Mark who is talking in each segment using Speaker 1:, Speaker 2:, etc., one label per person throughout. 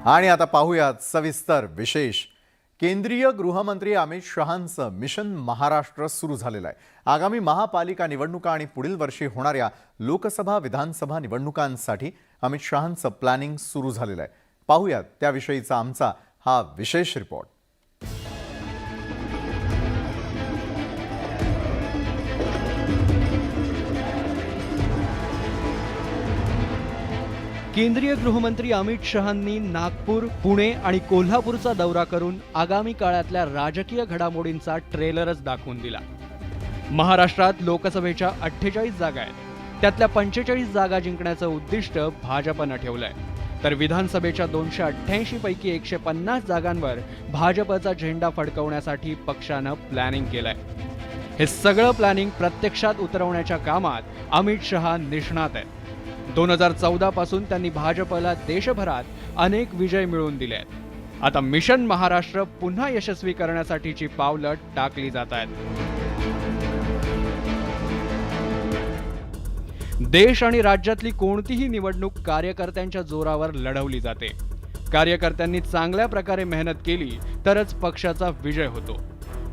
Speaker 1: आणि आता पाहूयात सविस्तर विशेष। केंद्रीय गृहमंत्री अमित शहांचं मिशन महाराष्ट्र सुरू झालेलं आहे। आगामी महापालिका निवडणुका आणि पुढील वर्षी होणाऱ्या लोकसभा विधानसभा निवडणुकांसाठी अमित शहांचं प्लॅनिंग सुरू झालेलं आहे। पाहूयात त्याविषयीचा आमचा हा विशेष रिपोर्ट।
Speaker 2: केंद्रीय गृहमंत्री अमित शहांनी नागपूर, पुणे आणि कोल्हापूरचा दौरा करून आगामी काळातल्या राजकीय घडामोडींचा ट्रेलरच दाखवून दिला। महाराष्ट्रात लोकसभेच्या 48 जागा आहेत, त्यातल्या 45 जागा जिंकण्याचं उद्दिष्ट भाजपनं ठेवलंय, तर विधानसभेच्या 288 पैकी 150 जागांवर भाजपचा झेंडा फडकवण्यासाठी पक्षानं प्लॅनिंग केलंय। हे सगळं प्लॅनिंग प्रत्यक्षात उतरवण्याच्या कामात अमित शहा निष्णात आहेत। 2014 पासून त्यांनी भाजपला देशभरात अनेक विजय मिळवून दिले आहेत। आता मिशन महाराष्ट्र पुन्हा यशस्वी करण्यासाठीची पावलं टाकली जात आहेत। देश आणि राज्यातली कोणतीही निवडणूक कार्यकर्त्यांच्या जोरावर लढवली जाते। कार्यकर्त्यांनी चांगल्या प्रकारे मेहनत केली तरच पक्षाचा विजय होतो।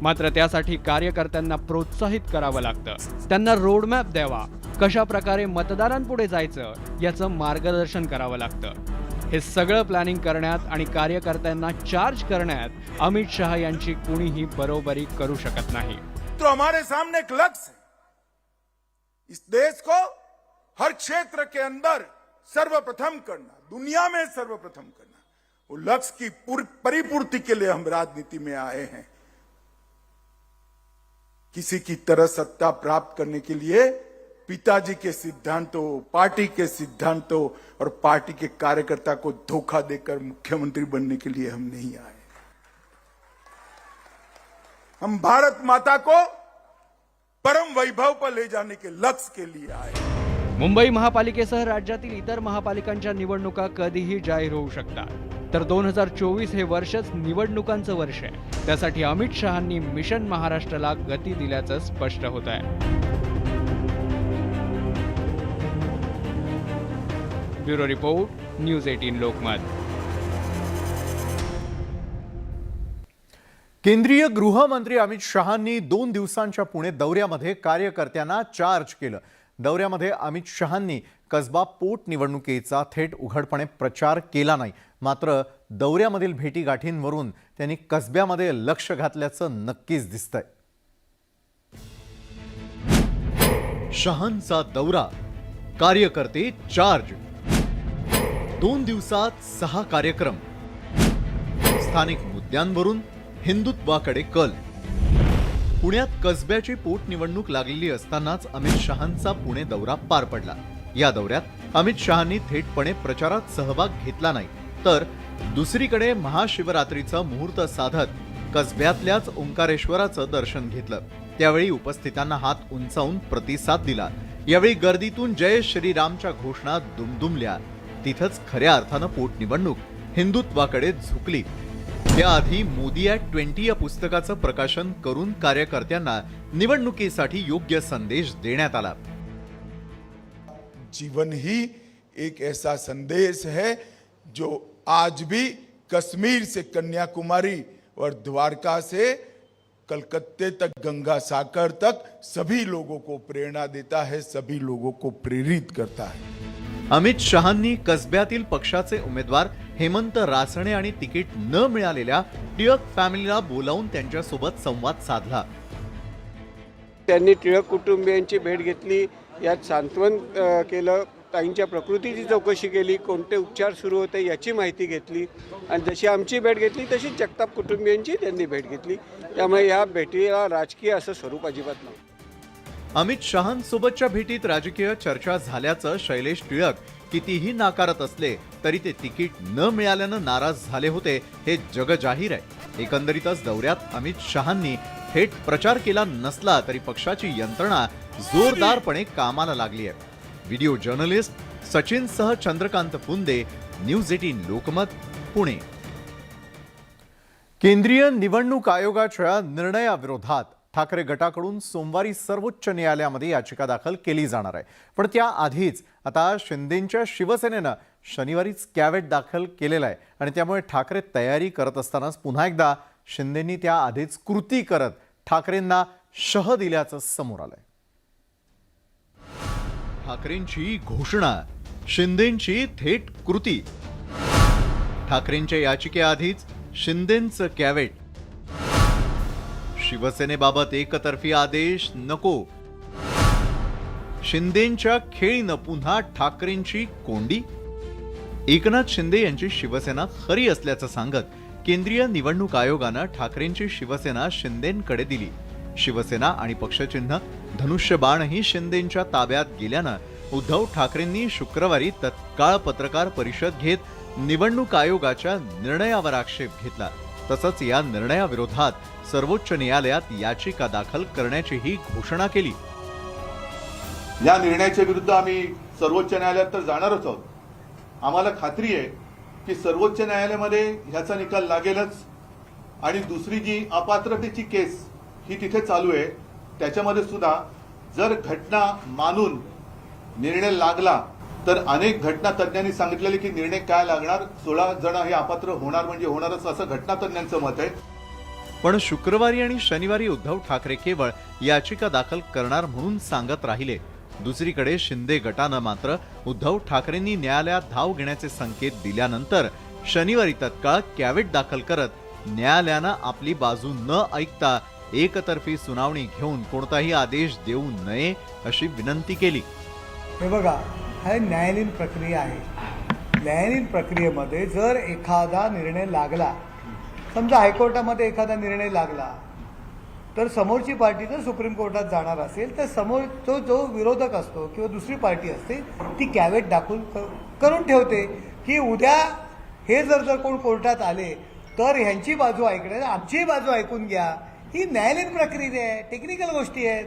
Speaker 2: मात्र त्यासाठी कार्यकर्त्यांना प्रोत्साहित करावं लागतं, त्यांना रोडमॅप द्यावा, कशा प्रकारे मतदारांपुढे जायचं याचं मार्गदर्शन करावं लागतं। हे सगळं प्लॅनिंग करण्यात आणि कार्यकर्त्यांना चार्ज करण्यात अमित शहा यांची कुणीही बरोबरी करू शकत नाही।
Speaker 3: तो हमारे सामने एक लक्ष्य है, इस देश को हर क्षेत्र के अंदर सर्वप्रथम करना, दुनिया में सर्वप्रथम करना। वो लक्ष्य की परिपूर्ति के लिए हम राजनीति में आए हैं। किसी की तरह सत्ता प्राप्त करने के लिए पिताजी के सिद्धांतों, पार्टी के सिद्धांतों और पार्टी के कार्यकर्ता को धोखा देकर मुख्यमंत्री बनने के लिए हम नहीं आए। हम भारत माता को परम वैभव पर ले जाने के लक्ष्य के लिए आए।
Speaker 2: मुंबई महापालिकेसह राज्यातील इतर महापालिकांच्या निवडणुका कधीही जाहीर होऊ शकतात, तर 2024 हे वर्षच निवडणुकांचं वर्ष आहे। त्यासाठी अमित शहांनी मिशन महाराष्ट्राला गती दिल्याचं स्पष्ट होत आहे। Bureau report, news 18 Lokmat.
Speaker 1: केंद्रीय गृहमंत्री अमित शहांनी 2 दिवसांच्या पुणे दौऱ्यामध्ये कार्यकर्त्यांना चार्ज केलं। दौऱ्यामध्ये अमित शहांनी कसबा पोटनिवडणुकीचा थेट उघडपणे प्रचार केला नाही, मात्र दौऱ्यामधील भेटीगाठींवरून त्यांनी कसब्यामध्ये लक्ष घातल्याचं नक्कीच दिसतंय। शहांचा दौरा, कार्यकर्ते चार्ज, 2 दिवसात 6 कार्यक्रम, स्थानिक मुद्द्यांवरून हिंदुत्वाकडे कल। पुण्यात कसब्याची पोटनिवडणूक लागलेली असतानाच अमित शहांचा पुणे दौरा पार पडला। या दौऱ्यात अमित शहांनी थेटपणे प्रचारात सहभाग घेतला नाही, तर दुसरीकडे महाशिवरात्रीचा मुहूर्त साधत कसब्यातल्याच ओंकारेश्वराचं दर्शन घेतलं। त्यावेळी उपस्थितांना हात उंचावून प्रतिसाद दिला। यावेळी गर्दीतून जय श्रीरामच्या घोषणा दुमदुमल्या। तिथंच खऱ्या अर्थानं पोटनिवडणूक हिंदुत्वाकडे झुकली। त्याआधी मोदी ॲट 20 या पुस्तकाचं प्रकाशन करून कार्यकर्त्यांना निवडणुकीसाठी योग्य संदेश देण्यात आला।
Speaker 3: जीवन ही एक ऐसा संदेश है जो आज भी कश्मीर से कन्याकुमारी और द्वारका से कलकत्ते तक, गंगा सागर तक सभी लोगों को प्रेरणा देता है, सभी लोगों को प्रेरित करता है।
Speaker 1: अमित शहांनी कसब्यातील पक्षाचे उमेदवार हेमंत रासणे आणि तिकीट न मिळालेल्या टिळक फॅमिलीला बोलावून त्यांच्यासोबत संवाद साधला।
Speaker 4: त्यांनी टिळक कुटुंबियांची भेट घेतली, यात सांत्वन केलं, ताईंच्या प्रकृतीची चौकशी केली, कोणते उपचार सुरू होते याची माहिती घेतली आणि जशी आमची भेट घेतली तशी जगताप कुटुंबियांची त्यांनी भेट घेतली। त्यामुळे या भेटीला राजकीय असं स्वरूप अजिबात नाही।
Speaker 1: अमित शहांसोबतच्या भेटीत राजकीय चर्चा झाल्याचं शैलेश टिळक कितीही नाकारत असले तरी ते तिकीट न मिळाल्यानं नाराज झाले होते, हे जगजाहीर आहे। एकंदरीतच दौऱ्यात अमित शहांनी थेट प्रचार केला नसला तरी पक्षाची यंत्रणा जोरदारपणे कामाला लागली आहे। व्हिडिओ जर्नलिस्ट सचिनसह चंद्रकांत पुंदे, न्यूज 18 लोकमत, पुणे। केंद्रीय निवडणूक आयोगाच्या निर्णयाविरोधात ठाकरे गटाकडून सोमवारी सर्वोच्च न्यायालयामध्ये याचिका दाखल केली जाणार आहे. पण त्याआधीच आता शिंदेंच्या शिवसेनेनं शनिवारीच कॅवेट दाखल केलेला आहे आणि त्यामुळे ठाकरे तयारी करत असतानाच पुन्हा एकदा शिंदेंनी त्याआधीच कृती करत ठाकरेंना शह दिल्याचं समोर आलंय. ठाकरेंची घोषणा, शिंदेंची थेट कृती. ठाकरेंच्या याचिकेआधीच शिंदेंचं कॅवेट. शिवसेनेबाबत एकतर्फी आदेश नको. शिंदेंच्या खेळीनं पुन्हा ठाकरेंची कोंडी. एकनाथ शिंदे यांची शिवसेना खरी असल्याचं सांगत केंद्रीय निवडणूक आयोगानं ठाकरेंची शिवसेना शिंदेंकडे दिली. शिवसेना आणि पक्षचिन्ह धनुष्यबाणही शिंदेंच्या ताब्यात गेल्यानं उद्धव ठाकरेंनी शुक्रवारी तत्काळ पत्रकार परिषद घेत निवडणूक आयोगाच्या निर्णयावर आक्षेप घेतला. तसंच या निर्णयाविरोधात सर्वोच्च न्यायालयात याचिका दाखल करण्याचीही घोषणा केली.
Speaker 5: या निर्णयाच्या विरुद्ध आम्ही सर्वोच्च न्यायालयात तर जाणारच आहोत. आम्हाला खात्री आहे की सर्वोच्च न्यायालयामध्ये ह्याचा निकाल लागेलच. आणि दुसरी जी अपात्रतेची केस ही तिथे चालू आहे त्याच्यामध्ये सुद्धा जर घटना मानून निर्णय लागला तर अनेक घटना तज्ञांनी सांगितलेले की निर्णय काय लागणार, 16 जण हे अपात्र होणार म्हणजे होणारच असं घटना तज्ञांचं मत आहे.
Speaker 1: पण शुक्रवारी आणि शनिवारी उद्धव ठाकरे केवळ याचिका दाखल करणार म्हणून सांगत राहिले. दुसरीकडे शिंदे गटानं मात्र उद्धव ठाकरेंनी न्यायालयात धाव घेण्याचे संकेत दिल्यानंतर शनिवारी तत्काळ कॅवेट दाखल करत न्यायालयानं आपली बाजू न ऐकता एकतर्फी सुनावणी घेऊन कोणताही आदेश देऊ नये अशी विनंती केली.
Speaker 6: हे बघा, हा न्यायालयीन प्रक्रिया आहे. न्यायालयीन प्रक्रियेमध्ये जर एखादा निर्णय लागला, समजा हायकोर्टामध्ये एखादा निर्णय लागला, तर समोरची पार्टी जर सुप्रीम कोर्टात जाणार असेल तर समोर जो विरोधक असतो किंवा दुसरी पार्टी असते ती कॅवेट दाखल करून ठेवते की उद्या हे जर कोण कोर्टात आले तर ह्यांची बाजू ऐकणार, आमचीही बाजू ऐकून घ्या. ही न्यायालयीन प्रक्रिया आहे, टेक्निकल गोष्टी आहेत,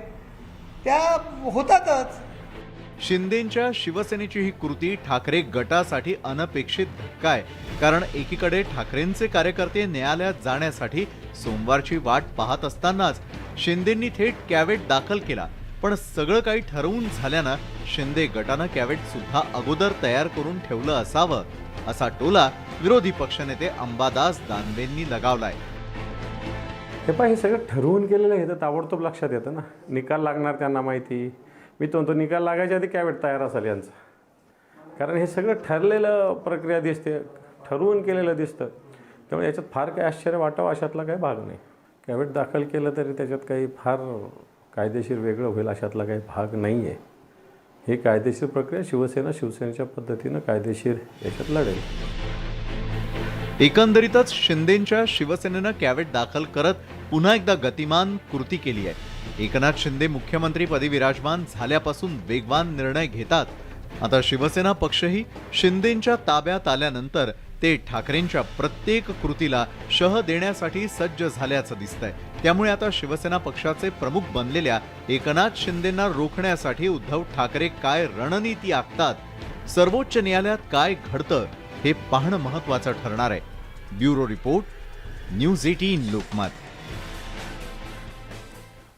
Speaker 6: त्या होतातच.
Speaker 1: शिंदेंच्या शिवसेनेची ही कृती ठाकरे गटासाठी अनपेक्षित धक्का आहे. कारण एकीकडे ठाकरेंचे कार्यकर्ते न्यायालयात जाण्यासाठी सोमवारची वाट पाहत असतानाच शिंदेंनी थेट कॅवेट दाखल केला. पण सगळं काही ठरवून झाल्यानं शिंदे गटानं कॅवेट सुद्धा अगोदर तयार करून ठेवलं असावं असा टोला विरोधी पक्षनेते अंबादास दानवेंनी लगावलाय.
Speaker 7: हे सगळं ठरवून केलेलं आहे तर ताबडतोब लक्षात येतं ना. निकाल लागणार त्यांना माहिती. मी तो निकाल लागायच्या आधी कॅवेट तयार असेल यांचं. कारण हे सगळं ठरलेलं प्रक्रिया दिसते, ठरवून केलेलं दिसतं. त्यामुळे याच्यात फार काही आश्चर्य वाटावं अशातला काही भाग नाही. कॅवेट दाखल केलं तरी त्याच्यात काही फार कायदेशीर वेगळं होईल अशातला काही भाग नाही आहे. ही कायदेशीर प्रक्रिया शिवसेनेच्या पद्धतीनं कायदेशीर याच्यात लढेल.
Speaker 1: एकंदरीतच शिंदेंच्या शिवसेनेनं कॅवेट दाखल करत पुन्हा एकदा गतिमान कृती केली आहे. एकनाथ शिंदे मुख्यमंत्रीपदी विराजमान झाल्यापासून वेगवान निर्णय घेतात. आता शिवसेना पक्षही शिंदेंच्या ताब्यात आल्यानंतर ते ठाकरेंच्या प्रत्येक कृतीला शह देण्यासाठी सज्ज झाल्याचं दिसतंय. त्यामुळे आता शिवसेना पक्षाचे प्रमुख बनलेल्या एकनाथ शिंदेंना रोखण्यासाठी उद्धव ठाकरे काय रणनीती आखतात, सर्वोच्च न्यायालयात काय घडतं हे पाहणं महत्त्वाचं ठरणार आहे. Bureau report, news 18 Lokmat.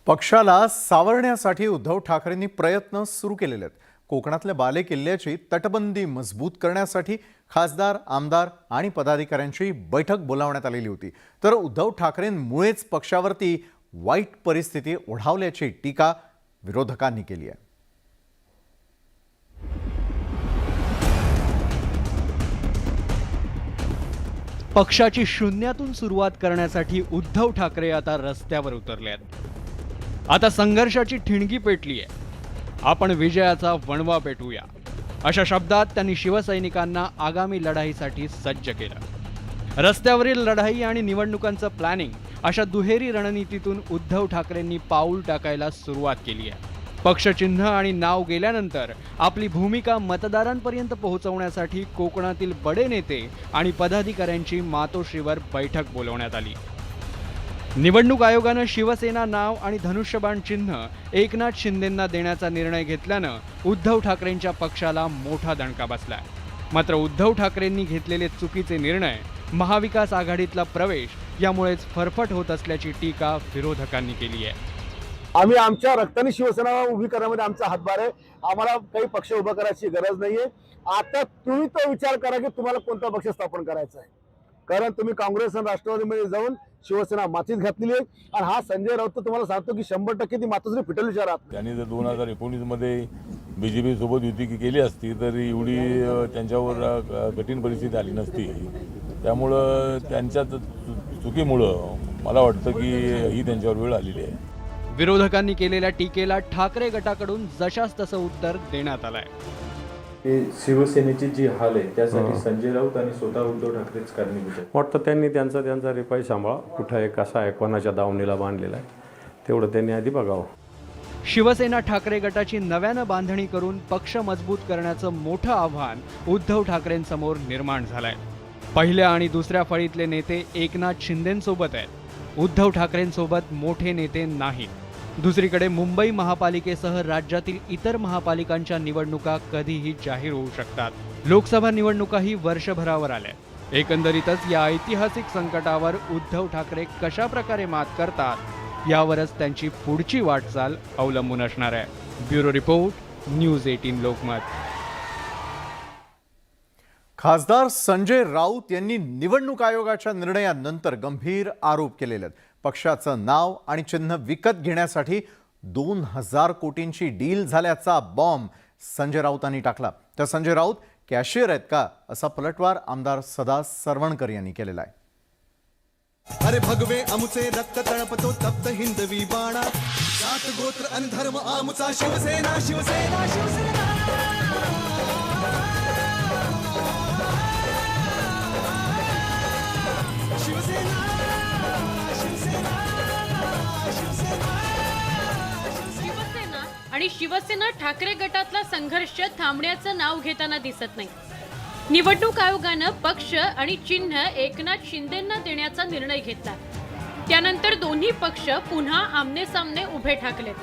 Speaker 1: पक्षाला सावरण्यासाठी उद्धव ठाकरेंनी प्रयत्न सुरू केलेले आहेत. कोकणातल्या बालेकिल्ल्याची तटबंदी मजबूत करण्यासाठी खासदार, आमदार आणि पदाधिकाऱ्यांची बैठक बोलावण्यात आलेली होती. तर उद्धव ठाकरेंमुळेच पक्षावरती वाईट परिस्थिती ओढावल्याची टीका विरोधकांनी केली आहे.
Speaker 2: पक्षाची शून्यातून सुरुवात करण्यासाठी उद्धव ठाकरे आता रस्त्यावर उतरले आहेत. आता संघर्षाची ठिणगी पेटली आहे. आपण विजयाचा वणवा पेटूया अशा शब्दात त्यांनी शिवसैनिकांना आगामी लढाईसाठी सज्ज केलं. रस्त्यावरील लढाई आणि निवडणुकांचं प्लॅनिंग अशा दुहेरी रणनीतीतून उद्धव ठाकरेंनी पाऊल टाकायला सुरुवात केली आहे. पक्षचिन्ह आणि नाव गेल्यानंतर आपली भूमिका मतदारांपर्यंत पोहोचवण्यासाठी कोकणातील बडे नेते आणि पदाधिकाऱ्यांची मातोश्रीवर बैठक बोलवण्यात आली. निवडणूक आयोगानं शिवसेना नाव आणि धनुष्यबाण चिन्ह एकनाथ शिंदेंना देण्याचा निर्णय घेतल्यानं उद्धव ठाकरेंच्या पक्षाला मोठा दणका बसलाय. मात्र उद्धव ठाकरेंनी घेतलेले चुकीचे निर्णय, महाविकास आघाडीतला प्रवेश यामुळेच फरफट होत असल्याची टीका विरोधकांनी केली आहे.
Speaker 8: आम्ही आमच्या रक्ताने शिवसेना उभी करण्यामध्ये आमचा हातभार आहे. आम्हाला काही पक्ष उभा करायची गरज नाहीये. आता तुम्ही तो विचार करा की तुम्हाला कोणता पक्ष स्थापन करायचा आहे, कारण तुम्ही काँग्रेस आणि राष्ट्रवादीमध्ये जाऊन शिवसेना मातीत घातलेली आहे. आणि हा संजय राऊत तर तुम्हाला सांगतो की 100% ती मातोश्री फिटवली राहत.
Speaker 9: त्यांनी जर 2019 मध्ये BJP सोबत युती केली असती तर एवढी त्यांच्यावर कठीण परिस्थिती आली नसती. त्यामुळं त्यांच्या चुकीमुळं मला वाटतं की ही त्यांच्यावर वेळ आलेली आहे.
Speaker 2: विरोधकांनी केलेल्या टीकेला ठाकरे गटाकडून जशास तसं उत्तर देण्यात आलंय.
Speaker 10: शिवसेनेची जी हाल आहे त्यासाठी संजय राऊत आणि स्वतः उद्धव ठाकरेच कारणीभूत आहेत.
Speaker 7: वाटतं त्यांनी त्यांचा रिपाई सांभाळा, कुठं आहे, कसा आहे, कोणाच्या दावणीला बांधलेला आहे, तेवढं त्यांनी आधी बघावं.
Speaker 2: शिवसेना ठाकरे गटाची नव्यानं बांधणी करून पक्ष मजबूत करण्याचं मोठं आव्हान उद्धव ठाकरेंसमोर निर्माण झालंय. पहिल्या आणि दुसऱ्या फळीतले नेते एकनाथ शिंदेंसोबत आहेत. उद्धव ठाकरेंसोबत मोठे नेते नाहीत. दुसरीकडे मुंबई महापालिकेसह राज्यातील इतर महापालिकांच्या निवडणुका कधीही जाहीर होऊ शकतात. लोकसभा निवडणुकाही वर्षभरावर आल्या. एकंदरीतच या ऐतिहासिक संकटावर उद्धव ठाकरे कशा प्रकारे मात करतात यावरच त्यांची पुढची वाटचाल अवलंबून असणार आहे. Bureau report, news 18 Lokmat.
Speaker 1: खासदार संजय राऊत यांनी निवडणूक आयोगाच्या निर्णयानंतर गंभीर आरोप केलेले आहेत. पक्षाचं नाव आणि चिन्ह विकत घेण्यासाठी 2000 कोटींची डील झाल्याचा बॉम्ब संजय राऊतांनी टाकला. तर संजय राऊत कॅशियर आहेत का असा पलटवार आमदार सदा सरवणकर यांनी केलेला आहे.
Speaker 11: अरे भगवे आमुचे रक्त तळपतो तप्त हिंदवी बाणा, जात गोत्र आणि धर्म आमुचा शिवसेना शिवसेना शिवसेना.
Speaker 12: शिवसेना आणि शिवसेना ठाकरे गटातला संघर्ष थांबण्याचं नाव घेताना दिसत नाही. निवडणूक आयोगानं पक्ष आणि चिन्ह एकनाथ शिंदेंना देण्याचा निर्णय घेतला. त्यानंतर दोन्ही पक्ष पुन्हा आमने-सामने उभे ठाकलेत.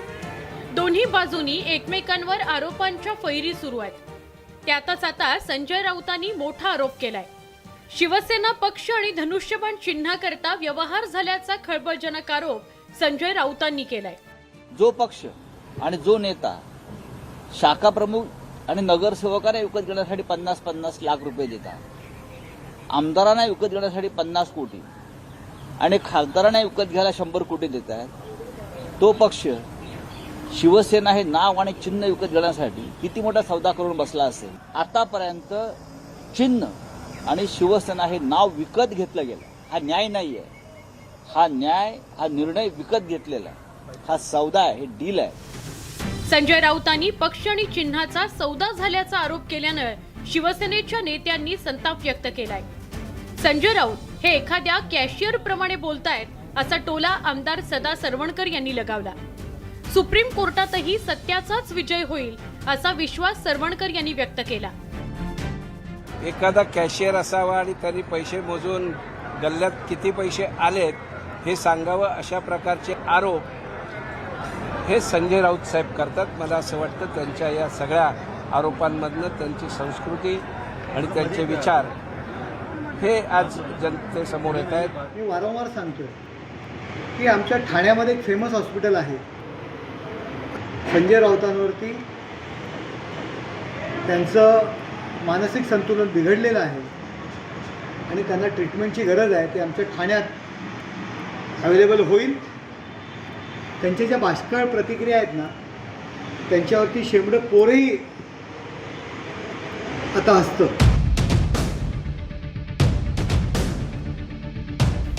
Speaker 12: दोन्ही बाजूनी एकमेकांवर आरोपांच्या फैरी सुरू आहेत. त्यातच आता संजय राऊतांनी मोठा आरोप केलाय. शिवसेना पक्ष आणि धनुष्यबाण चिन्हाकरता व्यवहार झाल्याचा खळबळजनक आरोप संजय राऊतांनी केलाय.
Speaker 13: जो पक्ष आणि जो नेता शाखा प्रमुख आणि नगरसेवकांना विकत घेण्यासाठी 50-50 लाख रुपये देतात, आमदारांना विकत घेण्यासाठी 50 कोटी आणि खासदारांना विकत घ्यायला 100 कोटी देतात, तो पक्ष शिवसेना हे नाव आणि चिन्ह विकत घेण्यासाठी किती मोठा सौदा करून बसला असेल. आतापर्यंत चिन्ह आणि शिवसेना हे नाव विकत घेतलं गेलं. हा न्याय नाहीये. हा निर्णय विकत घेतलेला आहे. हा सौदा आहे, हे डील आहे.
Speaker 12: संजय राऊतांनी पक्ष आणि चिन्हाचा सौदा झाल्याचा आरोप केल्यानं शिवसेनेच्या नेत्यांनी संताप व्यक्त केलाय. संजय राऊत हे एखाद्या कॅशियर प्रमाणे बोलतायत असा टोला आमदार सदा सरवणकर यांनी लगावला. सुप्रीम कोर्टातही सत्याचाच विजय होईल असा विश्वास सरवणकर यांनी व्यक्त केला.
Speaker 4: एखादा कॅशियर असावा आणि त्यांनी पैसे मोजून गल्ल्यात किती पैसे आलेत हे सांगावं, अशा प्रकारचे आरोप हे संजय राऊत साहेब करतात. मला असं वाटतं त्यांच्या या सगळ्या आरोपांमधनं त्यांची संस्कृती आणि त्यांचे विचार हे आज जनतेसमोर येत आहेत.
Speaker 6: मी वारंवार सांगतोय की आमच्या ठाण्यामध्ये एक फेमस हॉस्पिटल आहे. संजय राऊतांवरती त्यांचं मानसिक संतुलन बिघडलेलं आहे आणि त्यांना ट्रीटमेंटची गरज आहे. ते आमच्या ठाण्यात अवेलेबल होईल. त्यांच्या ज्या बाष्कळ प्रतिक्रिया आहेत ना, त्यांच्यावरती शेंबडं पोरही आता असतं.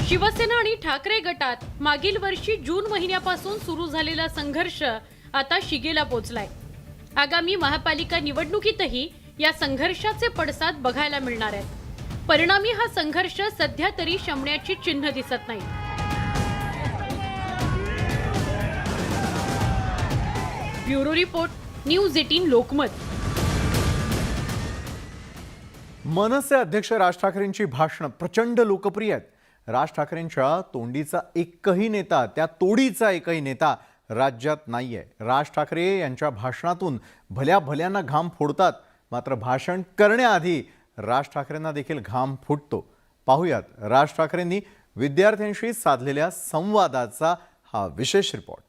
Speaker 12: शिवसेना आणि ठाकरे गटात मागील वर्षी जून महिन्यापासून सुरू झालेला संघर्ष आता शिगेला पोहोचलाय. आगामी महापालिका निवडणुकीतही या संघर्षाचे पडसाद बघायला मिळणार आहेत. परिणामी हा संघर्ष सध्या तरी शमण्याची चिन्ह दिसत नाही. Bureau report, news 18 Lokmat.
Speaker 1: MNS अध्यक्ष राज ठाकरेंची भाषणं प्रचंड लोकप्रिय आहेत. राज ठाकरेंच्या तोंडीचा एकही नेता, त्या तोडीचा एकही नेता राज्यात नाहीये. राज ठाकरे यांच्या भाषणातून भल्या भल्यांना घाम फोडतात, मात्र भाषण करण्याआधी राज ठाकरेंना देखील घाम फुटतो. पाहूयात राज ठाकरेंनी विद्यार्थ्यांशी साधलेल्या संवादाचा हा विशेष रिपोर्ट.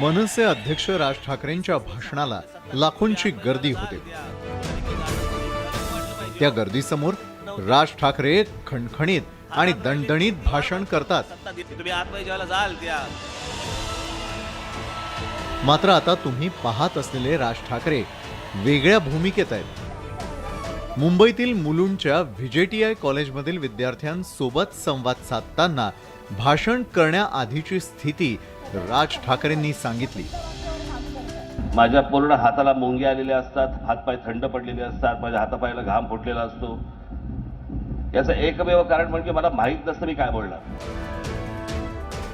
Speaker 1: मनसे अध्यक्ष राज ठाकरेंच्या भाषणाला लाखोंची गर्दी होते. त्या गर्दीसमोर राज ठाकरे खणखणीत आणि दणदणीत भाषण करतात. मात्र आता तुम्ही पाहत असलेले राज ठाकरे वेगळ्या भूमिकेत आहेत. मुंबईतील मुलुंडच्या व्हीजेटीआय कॉलेजमधील विद्यार्थ्यांसोबत संवाद साधताना भाषण करण्याआधीची स्थिती राज ठाकरेंनी सांगितली.
Speaker 14: माझ्या पूर्ण हाताला मुंग्या आलेल्या असतात, हातपाय थंड पडलेले असतात, माझ्या हातापायाला घाम फुटलेला असतो. याचं एकमेव कारण म्हणजे मला माहीत नसतं मी काय बोलणार.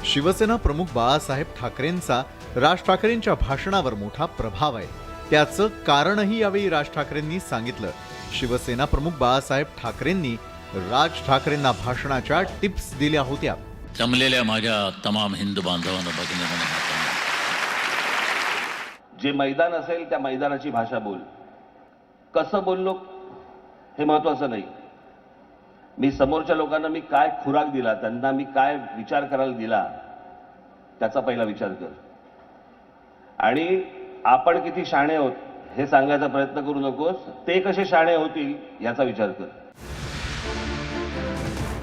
Speaker 1: शिवसेना प्रमुख बाळासाहेब ठाकरेंचा राज ठाकरेंच्या भाषणावर मोठा प्रभाव आहे. त्याचं कारणही यावेळी राज ठाकरेंनी सांगितलं. शिवसेना प्रमुख बाळासाहेब ठाकरेंनी राज ठाकरेंना भाषणाच्या टिप्स दिल्या होत्या.
Speaker 15: जमलेल्या माझ्या तमाम हिंदू बांधवांना भगिनींना,
Speaker 14: जे मैदान असेल त्या मैदानाची भाषा बोल. कसं बोललो हे महत्वाचं नाही. मी समोरच्या लोकांना मी काय खुराक दिला, त्यांना मी काय विचार करायला दिला, त्याचा पहिला विचार कर. आणि आपण किती शहाणे आहोत हे सांगायचा प्रयत्न करू नकोस, ते कसे शहाणे होतील याचा विचार कर.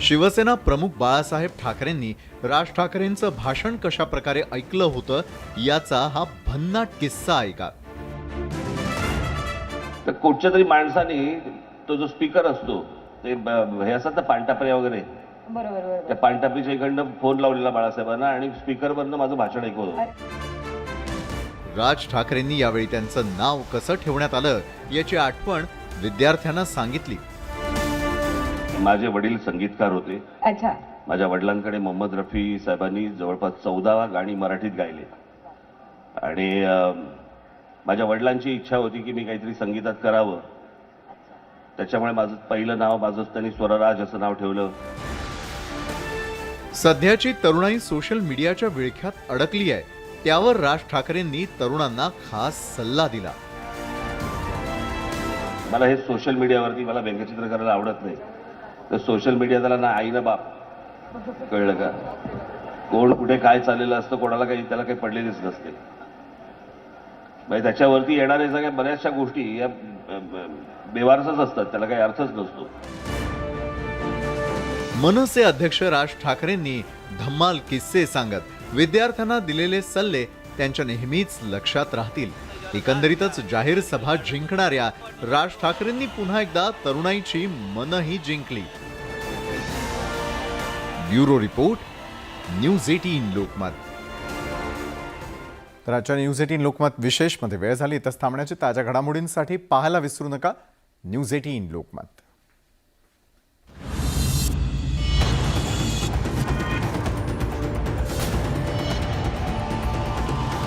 Speaker 1: शिवसेना प्रमुख बाळासाहेब ठाकरेंनी राज ठाकरेंचं भाषण कशा प्रकारे ऐकलं होतं याचा हा भन्नाट किस्सा ऐका.
Speaker 14: तर कुठच्या तरी माणसाने तो जो स्पीकर असतो ते हे असतात ना पानटापऱ्या वगैरे, त्या पानटापीच्या इकडनं फोन लावलेला बाळासाहेबांना आणि स्पीकरवरनं माझं भाषण ऐकवत होतं.
Speaker 1: राज ठाकरेंनी यावेळी त्यांचं नाव कसं ठेवण्यात आलं याची आठवण विद्यार्थ्यांना सांगितली.
Speaker 14: माझे वडील संगीतकार होते. माझ्या वडिलांकडे मोहम्मद रफी साहेबांनी जवळपास 14 गाणी मराठीत गायले. आणि माझ्या वडिलांची इच्छा होती की मी काहीतरी संगीतात करावं. त्याच्यामुळे माझं पहिलं नाव माझं त्यांनी स्वरराज असं नाव ठेवलं.
Speaker 1: सध्याची तरुणाई सोशल मीडियाच्या विळख्यात अडकली आहे. त्यावर राज ठाकरेंनी तरुणांना खास सल्ला दिला.
Speaker 14: मला हे सोशल मीडियावरती मला व्यंगचित्र करायला आवडत नाही. तर सोशल मीडिया त्याला ना आई ना बाप, कळलं का? कोण कुठे काय चाललेलं असतं कोणाला काही त्याला काही पडलेलीच नसते. म्हणजे त्याच्यावरती येणाऱ्या सगळ्या बऱ्याचशा गोष्टी या बेवारसच असतात, त्याला काही अर्थच नसतो.
Speaker 1: मनसे अध्यक्ष राज ठाकरेंनी धम्माल किस्से सांगत विद्यार्थ्यांना दिलेले सल्ले त्यांच्या नेहमीच लक्षात राहतील. एकंदरीतच जाहीर सभा जिंकणाऱ्या राज ठाकरेंनी पुन्हा एकदा तरुणाईची मनही जिंकली. Bureau report, news 18 Lokmat. तर आजच्या न्यूज 18 लोकमत विशेषमध्ये वेळ झाली. इथंच थांबण्याची ताज्या घडामोडींसाठी पाहायला विसरू नका न्यूज 18 लोकमत.